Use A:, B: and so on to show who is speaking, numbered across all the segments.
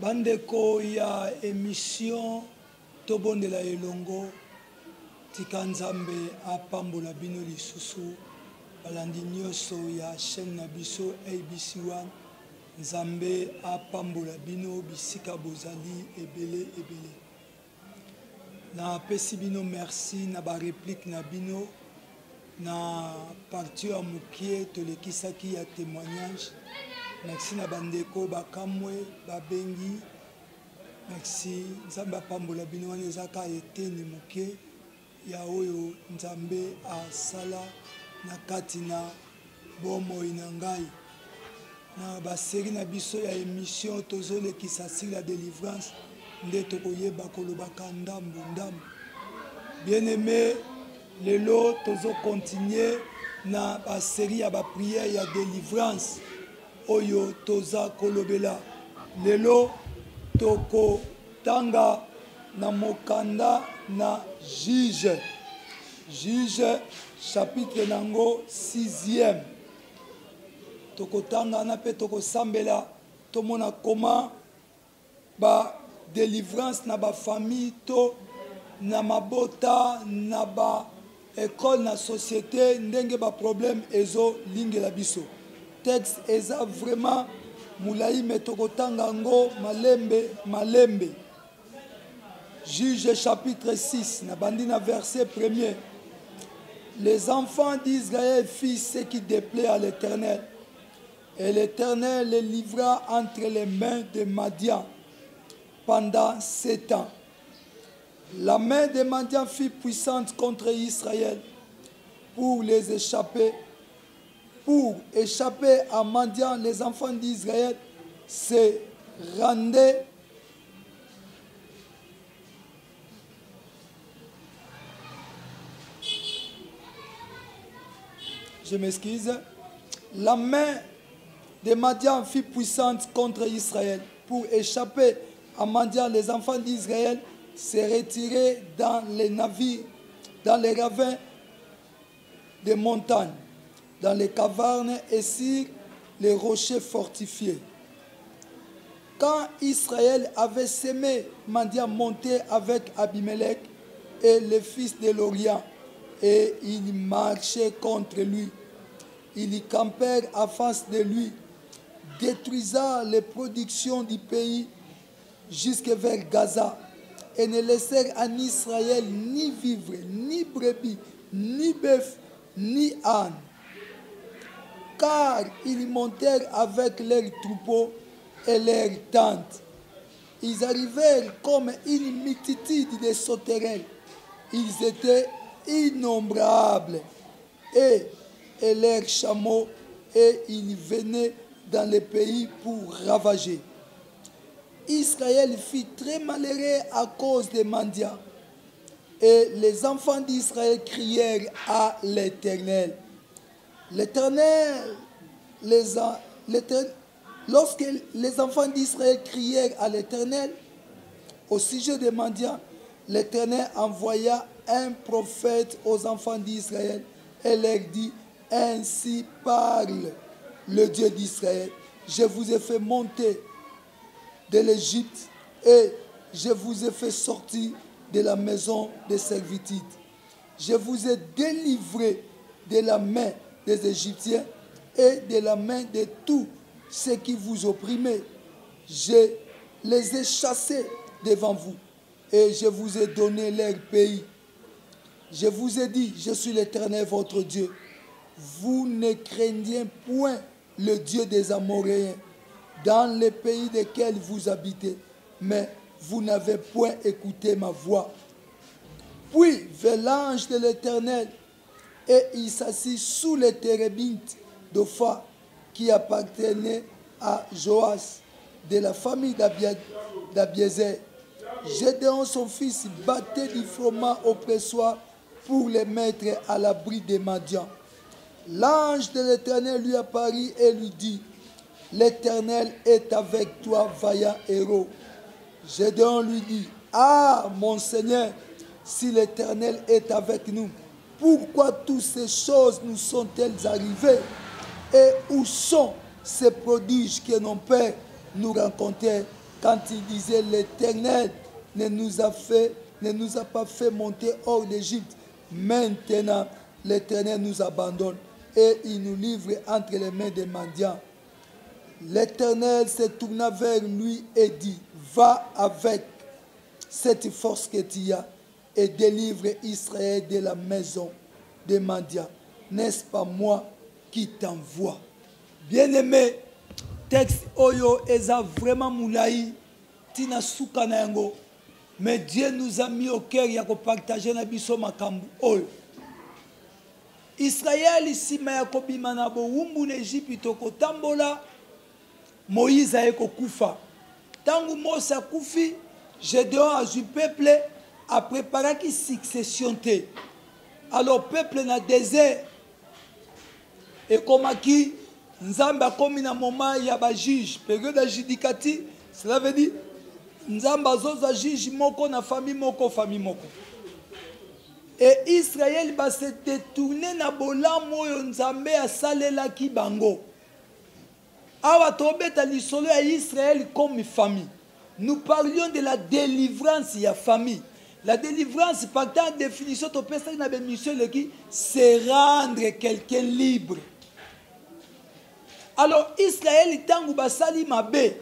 A: Bandeko ya émission Tobondela Elongo tika Nzambe apambola bino lisusu balandi nyonso ya chaîne na biso ABC1 Nzambe apambola bino bisika bozali ebele na pesi bino merci na ba réplique na bino na partie ya mukie tolekisaki ya témoignage. Merci na bandeko bakamwe babengi. Merci Nzambe apambola bino wana ezaka eteni muke ya oyo Nzambe asala na kati na bomoi na ngai na baseri na biso ya émission tozolekisa sur la délivrance nde tokoyeba kolobaka ndambo. Bien aimé, lelo tozo continuer na baseri ya baprière ya délivrance oyo toza kolobela. Lelo toko tanga na mokanda na Juge chapitre nango 6e. Toko tanga na pe toko sambela tomona comment ba délivrance na ba famille to na mabota na ba école na société ndenge ba problème ezo lingela biso. Texte eza vraiment moulaï metokotanga ngo malembe. Juge chapitre 6 na bandina verset 1er. Les enfants d'Israël firent ce qui déplaît à l'Éternel, et l'Éternel les livra entre les mains de Madian pendant 7 ans. La main de Madian fut puissante contre Israël pour les échapper. Pour échapper à Madian, les enfants d'Israël se rendaient je m'excuse. La main de Madian fut puissante contre Israël. Pour échapper à Madian, les enfants d'Israël se retiraient dans les navires, dans les ravins des montagnes, dans les cavernes et sur les rochers fortifiés. Quand Israël avait semé, Madian montait avec Abimelech et les fils de l'Orient, et ils marchaient contre lui. Ils y campèrent en face de lui, détruisant les productions du pays jusque vers Gaza, et ne laissèrent en Israël ni vivre, ni brebis, ni bœuf, ni âne. Car ils montèrent avec leurs troupeaux et leurs tentes. Ils arrivèrent comme une multitude de sauterelles. Ils étaient innombrables. Et leurs chameaux, et ils venaient dans le pays pour ravager. Israël fut très malheureux à cause des mendiants. Et les enfants d'Israël crièrent à l'Éternel. Lorsque les enfants d'Israël crièrent à l'Éternel au sujet des mendiants, l'Éternel envoya un prophète aux enfants d'Israël et leur dit: ainsi parle le Dieu d'Israël. Je vous ai fait monter de l'Égypte et je vous ai fait sortir de la maison de servitude. Je vous ai délivré de la main des Égyptiens et de la main de tous ceux qui vous opprimaient. Je les ai chassés devant vous et je vous ai donné leur pays. Je vous ai dit: je suis l'Éternel votre Dieu. Vous ne craignez point le Dieu des Amoréens dans les pays desquels vous habitez, mais vous n'avez point écouté ma voix. Puis vint l'ange de l'Éternel et il s'assit sous les térébintes d'Opha qui appartenaient à Joas de la famille d'Abiézer. Gédéon son fils battait du froment au pressoir pour les mettre à l'abri des Madians. L'ange de l'Éternel lui apparut et lui dit: l'Éternel est avec toi, vaillant héros. Gédéon lui dit: ah, mon Seigneur, si l'Éternel est avec nous, pourquoi toutes ces choses nous sont-elles arrivées? Et où sont ces prodiges que nos pères nous racontaient quand il disait l'Éternel ne nous a pas fait monter hors d'Égypte. Maintenant, l'Éternel nous abandonne et il nous livre entre les mains des mendiants. L'Éternel se tourna vers lui et dit, va avec cette force que tu as et délivre Israël de la maison des mendiants. N'est-ce pas moi qui t'envoie? Bien-aimé, texte Oyo eza vraiment moulaï, tina souka na yango. Mais Dieu nous a mis au cœur ya ko partager na biso makambu oyo. Israël ici ma ya kobima na bo wumbu na Égypte ko tambola. Moïse a kufa. Tangu Mose a kufi, Gédéon a du peuple a préparé qui succession. Alors peuple na désert et comme qui Nzamba comme na moment ya ba juge, période adjudicati, cela veut dire Nzamba zoza juge moko na famille moko. Et Israël va se détourner na bolamo yo Nzambe a salela ki bango. Awa tobeta lisolo ya Israël comme famille. Nous parlions de la délivrance ya famille. La délivrance, par tant de définition, tu peux faire une mission qui c'est rendre quelqu'un libre. Alors, Israël, tant que basali mabe,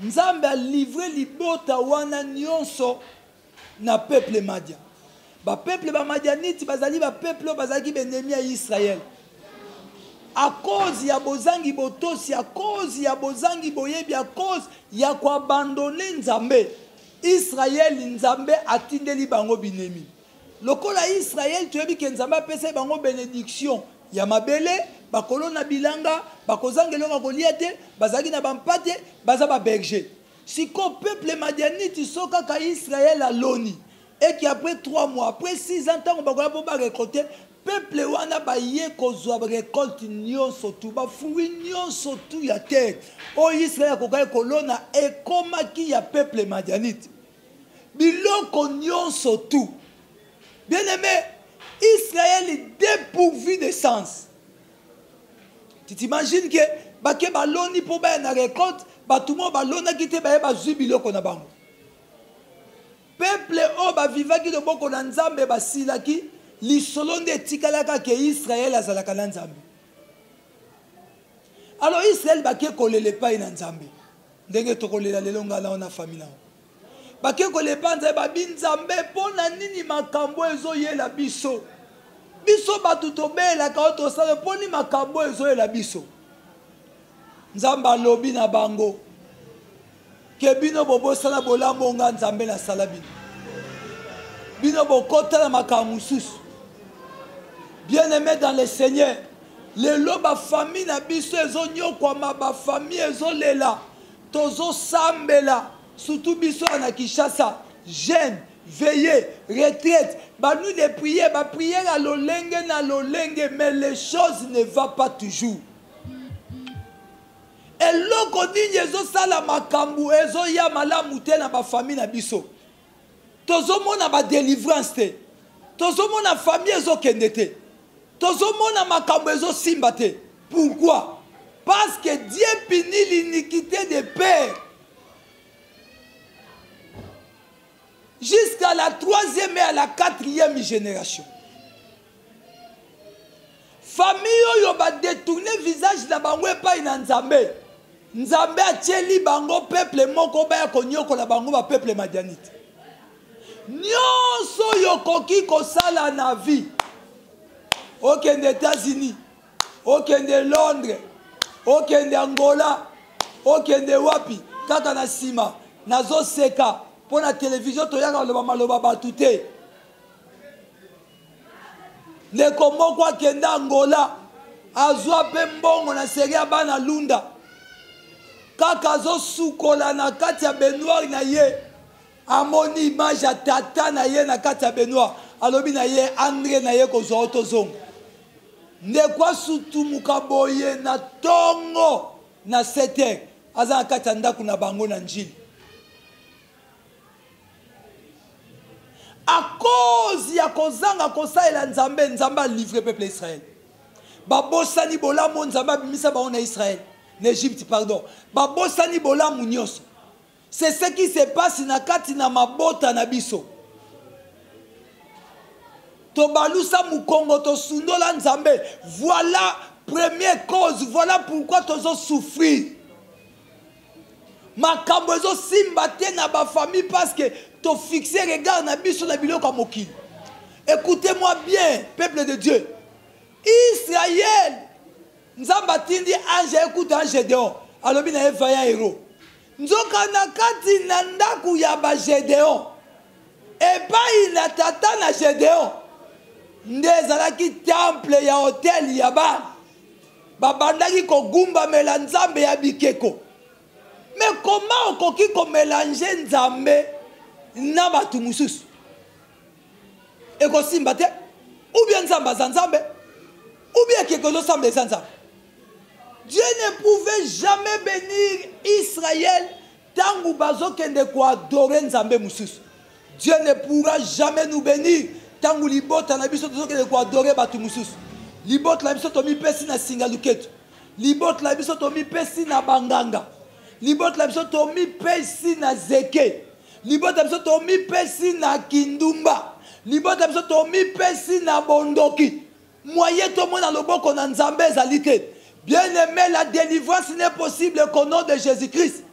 A: Nzambe a livré libota wana nyonso na peuple Madia. Ba peuple ba Madianite bazali ba peuple bazali benemi ya Israël. À cause ya bozangi botosi, à cause ya bozangi boyebi, à cause ya ko abandonner Nzambe. Israël Nzambe atindeli bango binemi. Lokola Israël tu ebi ke Nzambe apesa bango bénédiction ya mabele, bakolo na bilanga, bakozangelo bakolia te, bazaki na bampate, baza ba berger. Siko peuple madianite soka ka Israël aloni et qui après 3 mois, après 6 ans tant bakola po ba récolter, peuple wana ba ye kozwa récolte nyonso tu ba fruit nyonso tu ya terre. O Israël kokai kolona et koma ki ya peuple madianite. Biloko nyonso tu. Bien aimé, Israël est dépourvu de sens. Tu t'imagines que bake baloni po ba na récolte, ba tout monde balona ki te ba ba zui biloko na bango. Peuple o ba vivaki de boko na Nzambe ba silaki li solonde tikalaka ke Israël azalaka na Nzambe. Alors Israël bake kolele pa na Nzambe. Ndenge to kolela lelo ngala na famille na. Bake kolele pa Nzambe ba binzambe pona nini makambo ezo yela biso. Biso batu tobela ka to sala poni makambo ezo yela biso. Nzamba lobi na bango. Ke bino bobo sala bolambo nga Nzambe na sala bino. Bino bokota na makambo susu. Bien-aimé dans le Seigneur, les loba famille na biso ezo nyokwama ba famille ezo lela. Tozo sambela, surtout biso na Kinshasa, jeûne, veiller, retraite, bah nous les prières, bah prière à l'olenge na l'olenge, mais les choses ne vont pas toujours. Et loko dit ezo sala makambu ezo ya malamu te na ba famille na biso. Tozo mona ba délivrance te. Tozo mona famille ezo kende te. Tozo mona makambu ezo simba te. Pourquoi? Parce que Dieu punit l'iniquité des pères. Jusqu'à la 3e et à la 4e génération. Famille yo ba détourner visage na bango epai na Nzambe. Nzambe atieli bango peuple moko ba konyoko la bango ba peuple madianite. Nyonso yo koki kosala na vie. Okende États-Unis, okende Londres, okende Angola, okende wapi, kaka na sima, nazo seka, pour la télévision, toyaka loba maloba batute. Ndeko moko akende Angola, azwa pe mbongo na seria bana lunda. Kaka zo sukola na kati ya baignoire na ye, amoni image ya tata na ye na kati ya baignoire, alobi na ye André na ye kozwa otozongo. Ndekwa sutu mukaboye na tongo na 7h aza kati ndaku na bango na njili. À cause ya kozanga kosaela Nzambe, Nzambe livre peuple Israël. Babosani bolamo Nzambe bimisa ba na Israël. Égypte, pardon. Babosani bola munyoso. C'est ce qui se passe na kati na mabota na biso. Tobalusa mukongo to sundola nzambe. Voilà première cause, voilà pourquoi tozo souffrir. Makambo ezo simbate na ba famille parce que to fixer regard na biso na biloko mokili. Écoutez-moi bien, peuple de Dieu. Israël, nzamba tindi ange écoute ange Gédéon. Alobi na evaya héros. Nzoka na kati na ndaku ya ba Gédéon. Epai na tata na Gédéon. Nde ezalaki temple ya hotel ya Baal. Babandaki kogumba mela nzambe ya bikeko. Mais comment okoki ko mélanger nzambe na batu mususu? Eko simba te? Ou bien nzamba za nzambe? Ou bien quelque chose semble za nzambe? Dieu ne pouvait jamais bénir Israël tant que bazo kende ko adorer nzambe mususu. Dieu ne pourra jamais nous bénir tant que libota na biso to kende ko adorer batu mususu. Libota la biso to mi pesi na singaluketu. Libota la biso to mi pesi na banganga. Libota la biso to mi pesi na zeke. Libota la biso to mi pesi na kindumba. Libota la biso to mi pesi na bondoki. Moyen to mona loboko na nzambe ezalite. Bien-aimé, la délivrance n'est possible qu'au nom de Jésus-Christ.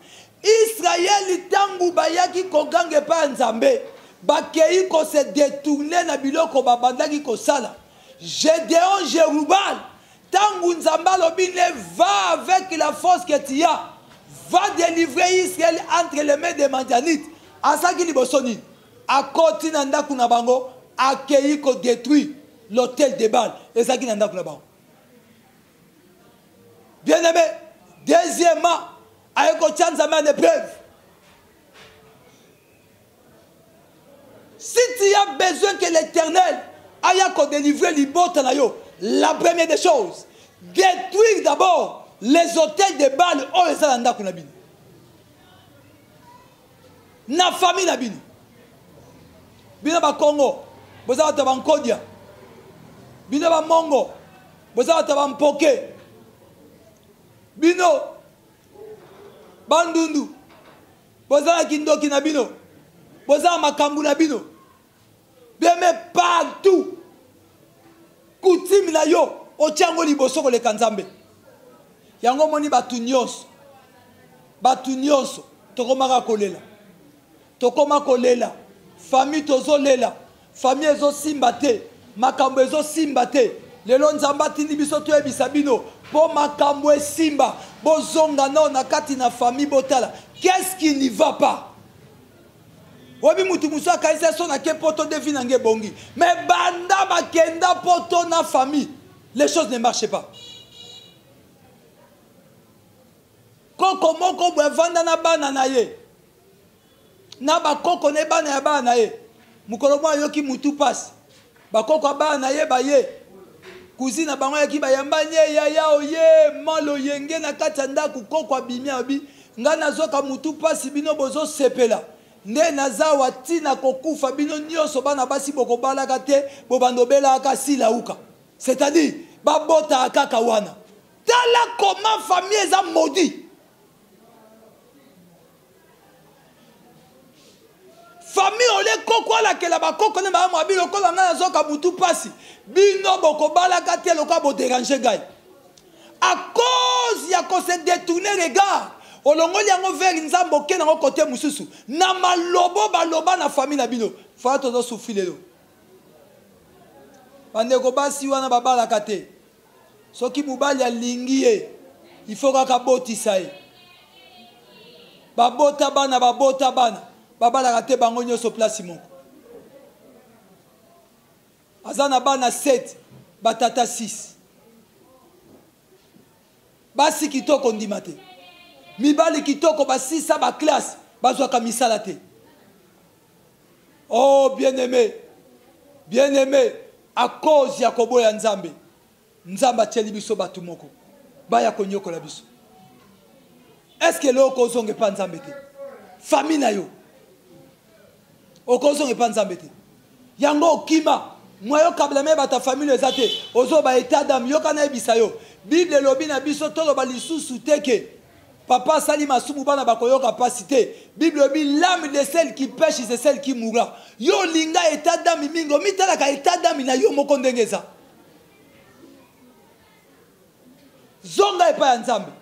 A: Israël tangu bayaki kogange pa nzambe. Bakei ko se détourner na biloko babandaki ko sala. Gédéon Jérubal tangu nzamba lobine va avec la force que tu as. Va délivrer Israël entre les mains des Madianites. Asaki libosoni. Akoti na ndaku na bango. Akei ko détruire l'hôtel de Baal. Esaki na ndaku na bango. Bien aimé. Deuxièmement. Ayeko tchanza en épreuve. Si tu as besoin que l'Éternel aille ko délivrer l'ibota na yo, la première des choses, détruire d'abord les hôtels de Baal o ezala ndaku na bino. Na famille na bino. Bino ba Congo, boza ba Nkodia. Bino ba Mongo, boza ba Mpoke. Bino Bandundu, boza Kindoki na bino. Boza Makambu na bino. Bien mais partout. Coutume na yo, otiango liboso ko le kanzambe. Yango moni batu nyonso tokomaka kolela tokoma kolela famille tozolela famille ezo simba te makambo ezo simba te lelo nzamba tindi biso toyebisa bino po makambo esimba bozonga nao na kati na famille botala qu'est-ce qui n'y va pas obi mutu musu akanisa so na ke poto devi na nge bongi mais banda bakenda poto na famille les choses ne marchent pas. Koko moko bwe vanda na bana na ye. Na ba koko ne bana ya bana ye. Mukolo mwa yoki mutu passe. Ba koko bana na ye ba ye. Kuzina bango yaki ba yamba nye ya oye malo yenge na kati ndaku koko abimi abi. Ngana zoka mutu passe bino bozo sepela. Nde nazawa tina kokufa bino nyonso bana basi boko balaka te bo bandobela aka sila uka. C'est-à-dire ba bota akaka wana. Tala comment famille eza maudit. Famille ole koko la ke la ba koko ne ba mo abilo ko la ngana zoka butu pasi bino boko balaka te loka bo déranger gay à cause ya ko se détourner regard olongoli yango vers nzambo ke na côté mususu na malobo baloba na famille na bino fa to zo souffrir lo bande ko basi wana babalaka te soki mubali alingi ye il faut ka botisa ye babota bana babala kate bango nyoso place moko azana bana 7 batata 6 basi kitoko ndima te mibali kitoko ba 6 ba classe bazwaka misala te. Oh bien-aimé à cause ya koboya nzambe nzamba teli biso batu moko baya konyokola biso. Est-ce que loko zonge pa nzambe te famille na yo okozonge pa nzambe te yango okima Moi yo kablame ba ta famille les ate. Ozo ba état d'âme yo kana bisayo. Bible lobi na biso tolo ba lisusu teke. Papa sali masumu bana bakoyo capacité. Bible lobi l'âme de celle qui pêche c'est celle qui mourra. Yo linga état d'âme mingo mitala ka état d'âme na yo moko ndengeza. Zonga epa nzambe.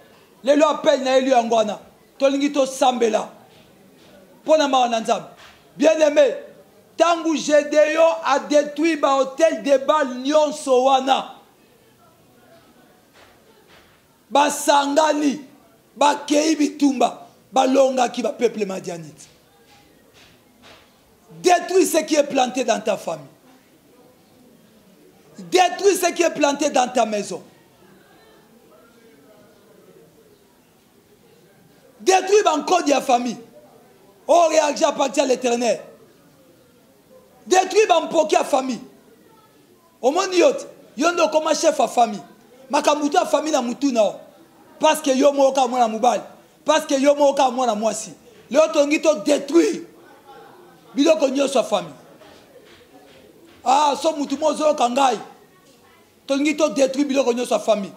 A: Lelo appel na elu angwana. Tolingi to sambela. Pona ma nzambe. Bien-aimé, tangu Gédéon a détruit ba hôtel de Baal nyonso wana. Ba sangani, ba kei bitumba, ba longa ki ba peuple madianite. Détruis ce qui est planté dans ta famille. Détruis ce qui est planté dans ta maison. Détruis encore ta famille. Oh, réagis à partir de l'Éternel. Détruis Bampoki à famille. Au monde yot, yondo comme chef à famille. Makamutu à famille na mutu na. Parce que yo moka mwana mubali. Parce que yo moka mwana mwasi. Le otongito détruire. Biloko nyoso à famille. Ah, so mutu mozo kangai. Tongito détruire biloko nyoso à famille.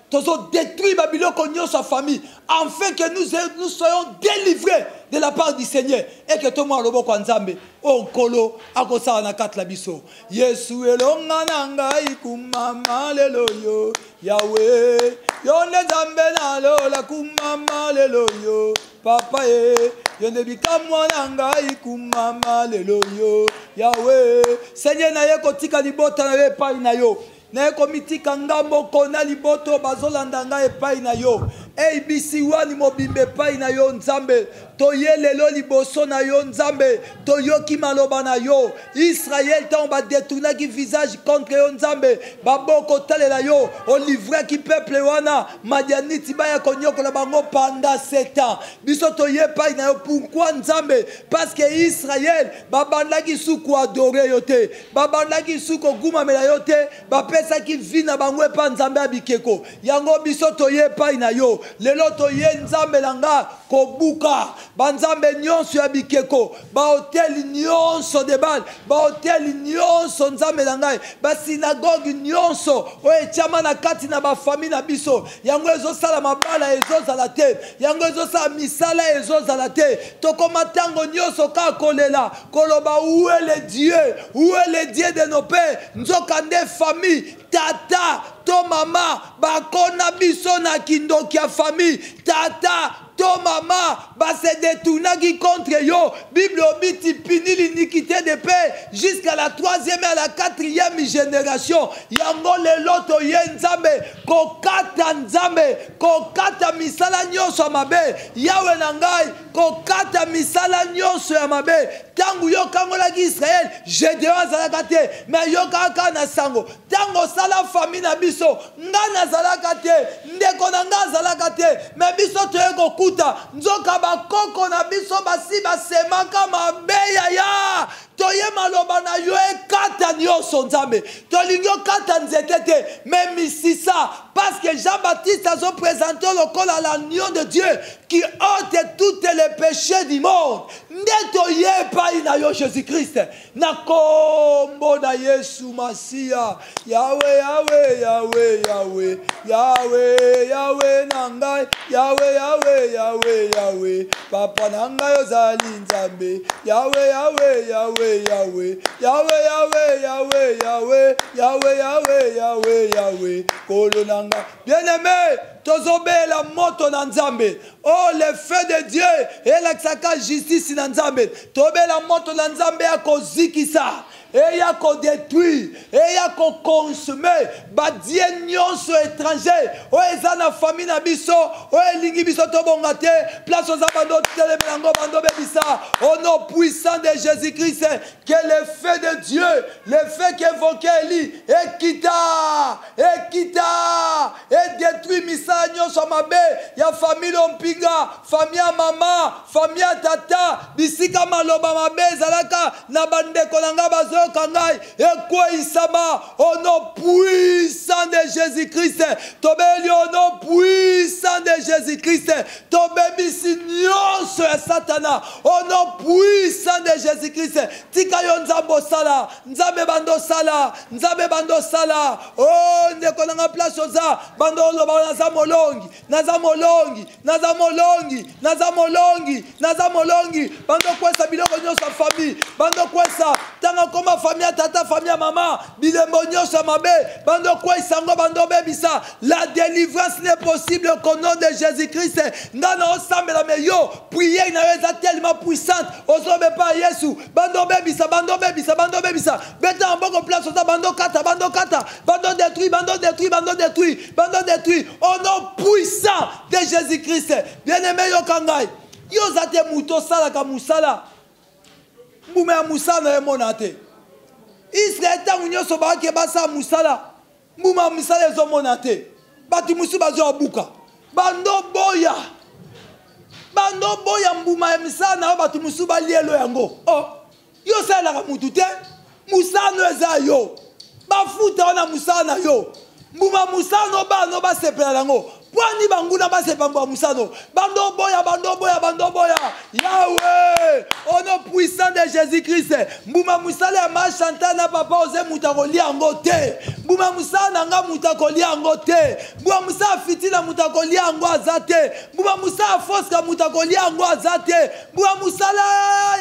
A: Tozo détruire biloko nyoso à famille. Afin que nous soyons délivrés de la part du Seigneur et que tout le monde lobo kwanzambe o kolo akosala na kat la biso Yesu elonga nanga ikumama lelo yo Yahweh yone zambe na lola kumama lelo yo papa yone bikamwa nanga ikumama lelo yo Yahweh Seigneur na ye kotika libota na ye pa na yo na komitika ngambo kona liboto bazolanda nga epai na yo ABC wani mobimbe epai na yo nzambe toye lelo liboso na yo nzambe toyoki maloba na yo Israël tant ba détourna ki visage contre yo nzambe baboko talela yo o livre ki peuple wana madianiti baya konyokola bango pendant 7 ans biso toye epai na yo pourquoi nzambe parce que Israël babandaki suku adorer yo te babandaki suku gumamela yo te qui vit na bango epa nzambe abikeko yango biso toye epai na yo lelo toye nzambe langa kobuka banzambe nyonso ya bikeko ba hotel nyonso de Baal ba hotel nyonso nzambe langa ba synagogue nyonso o etiama na kati na ba famille na biso yango ezosala mabala ezozala te yango ezosala misala ezozala te tokoma tango nyonso ka kolela koloba où est le Dieu de nos pères nzokande famille tata to mama bakona biso na kindoki ya famille tata to mama se détournaki contre yo Bible obiti puni l'iniquité de père jusqu'à la 3e et à la 4e génération yango lelo toye nzambe kokata misala nyonso mabe yawe na ngai kokata misala nyonso ya mabe tangu yo kangolaki Israël Gédéon azalaka te mais yo kaka na sango tango sala famille na biso nga nazalaka te ndeko na nga azalaka te mais biso toye kokuta nzoka bakoko na biso basi basemaka mabeya ya toye maloba na yo ekata nyonso nzambe tolingi okata nzete te mais misisa parce que Jean-Baptiste a présenté le col à l'agneau de Dieu qui ôte tous les péchés du monde netoye epai na yo Jésus-Christ na kombo na Yesu Masia Yahweh Yahweh Yahweh Yahweh Yahweh Yahweh nangai Yahweh Yahweh Yahweh Yahweh papa nangai ozali nzambe Yahweh Yahweh Yahweh Yahweh Yahweh Yahweh Yahweh Yahweh Yahweh Yahweh Yahweh Yahweh kolo nanga bien-aimé tozobela moto na nzambe oh le feu de Dieu et la justice na nzambe tobela moto na nzambe ya kozikisa et ya ko détruire et ya ko consommer ba die nyonso étranger o eza na famille na biso o elingi biso to bonga te place aux abando telemelango bando bebisa au nom puissant de Jésus-Christ que le feu de Dieu le feu qu'évoquait Élie et quitta Seigneur, et détruit misala nyonso mabe ya famille ompinga, famille ya mama, famille ya tata, bisika maloba mabe zalaka na bandeko nanga bazoyoka ngai ekweisama au nom puissant de Jésus-Christ. Tobeli au nom puissant de Jésus-Christ. Tobebisi nyonso ya Satana au nom puissant de Jésus-Christ. Tika yo nzambo sala, nzambe bando sala, nzambe bando sala. Oh ndeko nanga place oza bando loba naza molongi, naza molongi, naza molongi, naza molongi, naza molongi. Bando kwesa biloko nyonso ya famille, bando kwesa tanga koma famille ya tata, famille ya mama, bilembo nyonso ya mabe, bando kwesa ngo bando bebisa. La délivrance n'est possible qu'au nom de Jésus-Christ. Ngana osambela me yo, prière na yo tellement puissante. Ozobe pa Yesu, bando bebisa, bando bebisa, bando bebisa. Beta mboko place oza bando kata, bando kata, bando détruit, bando détruit, bando détruit, bando détruit. Au nom puissant de Jésus-Christ. Bien-aimé yo kangai. Yo zate muto sala ka musala. Mbume ya musala na monate. Israël tangu nyonso baaki basa musala. Mbuma musala ezo monate. Bati musu bazo abuka. Bando boya. Bando boya mbuma ya misala na bati musu balielo yango. Oh. Yo sala ka mutu te. Musala no eza yo. Bafuta wana musala na yo. Mbuma musala no ba sepela yango. Pwani banguna base pamba musano. Bando boya, bando boya, bando boya. Yahweh. Au nom puissant de Jésus-Christ. Mbuma musale ya ma chantana papa oze mutakoli angote. Mbuma musana nga mutakoli angote. Mbuma musana fitina mutakoli ango azate. Mbuma musana foska mutakoli ango azate. Mbuma musala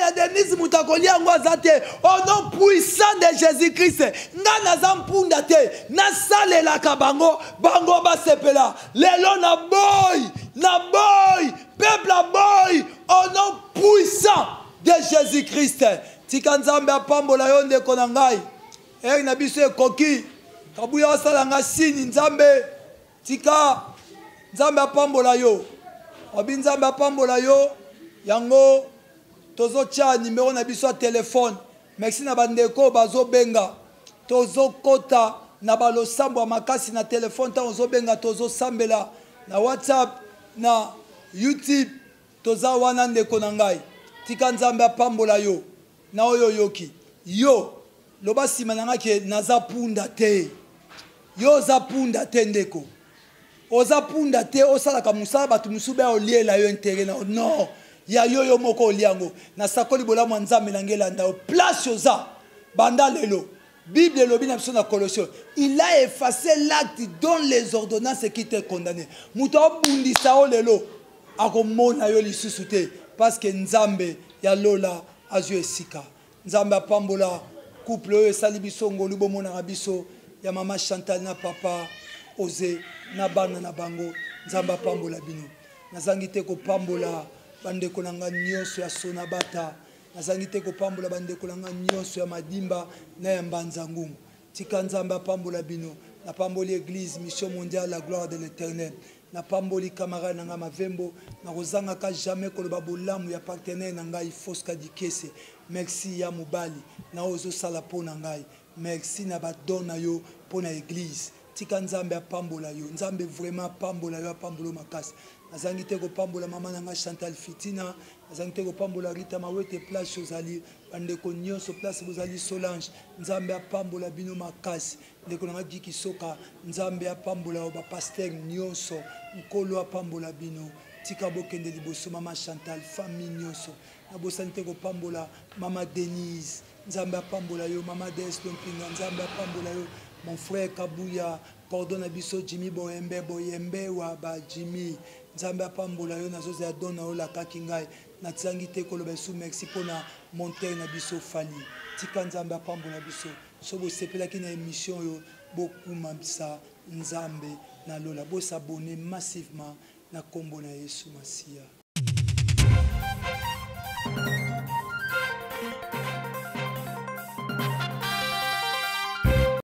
A: ya Denise mutakoli ango azate. Au nom puissant de Jésus-Christ. Nga nazampunda te. Nasale la kabango. Bango basepela. Na boy, peuple a boy, au nom puissant de Jésus-Christ. Tika nzambe apambola yo ndeko na ngai. Na biso ekoki. Kabuya osala nga sini nzambe. Tika nzambe apambola yo. Obi nzambe apambola yo. Yango tozo tia numéro na biso ya téléphone. Merci na bandeko bazo benga. Tozo kota na balosambo makasi na téléphone ta ozo benga tozo sambela. Na WhatsApp, na YouTube, toza wana ndeko na ngai. Tika nzambe apambola yo. Na oyo yoki. Yo, loba sima na nga ke naza punda te. Yo za punda te ndeko. Oza punda te, osala ka musala batu musube ya oliela yo intere na. Non, ya yo moko oliango. Na sakoli bola mwanzambe na ngela ndao. Place yoza, banda lelo. Bible lobi na biso na Colossiens, il a effacé l'acte dont les ordonnances qui étaient condamnées. Muto bundisa o lelo akomona yo lisusu te parce que nzambe ya lola azu esika. Nzambe apambola couple oyo esali biso ngolu bomona biso ya mama Chantal na papa Ose na bana na bango. Nzambe apambola bino. Nazangi te kopambola bandeko na nga nyonso ya sona bata. Nazangi te kopambola bandeko na nga nyonso ya madimba na ya mbanza ngungu. Tika nzambe apambola bino. Na pamboli église mission mondiale la gloire de l'éternel. Na pamboli camarade na nga mavembo. Na kozanga ka jamais koloba bolamu ya partenaire na ngai Foska Dikese. Merci ya mobali. Na ozo sala po na ngai. Merci na badona yo po na église. Tika nzambe apambola yo. Nzambe vraiment apambola yo apambolo makasi. Nazangi te kopambola mama nanga Chantal Fitina. Nazangi te kopambola Rita Mawete place ozali. Bandeko nyonso place bozali Solange. Nzambe apambola bino makasi. Ndeko nanga Giki Soka. Nzambe apambola oba pasteur nyonso. Nkolo apambola bino. Tika bokende liboso mama Chantal famille nyonso. Nabosani te kopambola mama Denise. Nzambe apambola yo mama Des Dompinga. Nzambe apambola yo mon frère Kabuya. Pardon abiso Jimmy Boyembe wa ba Jimmy. Nzambe apambola yo nazoza ya dona ola kakingai. Na tsangi te koloba sou merci pona monter na biso fali. Tika nzambe apambola biso. Sobo sepela ki na émission yo beaucoup mambisa nzambe na lola. Bo s'abonner massivement na kombo na Yesu Masia.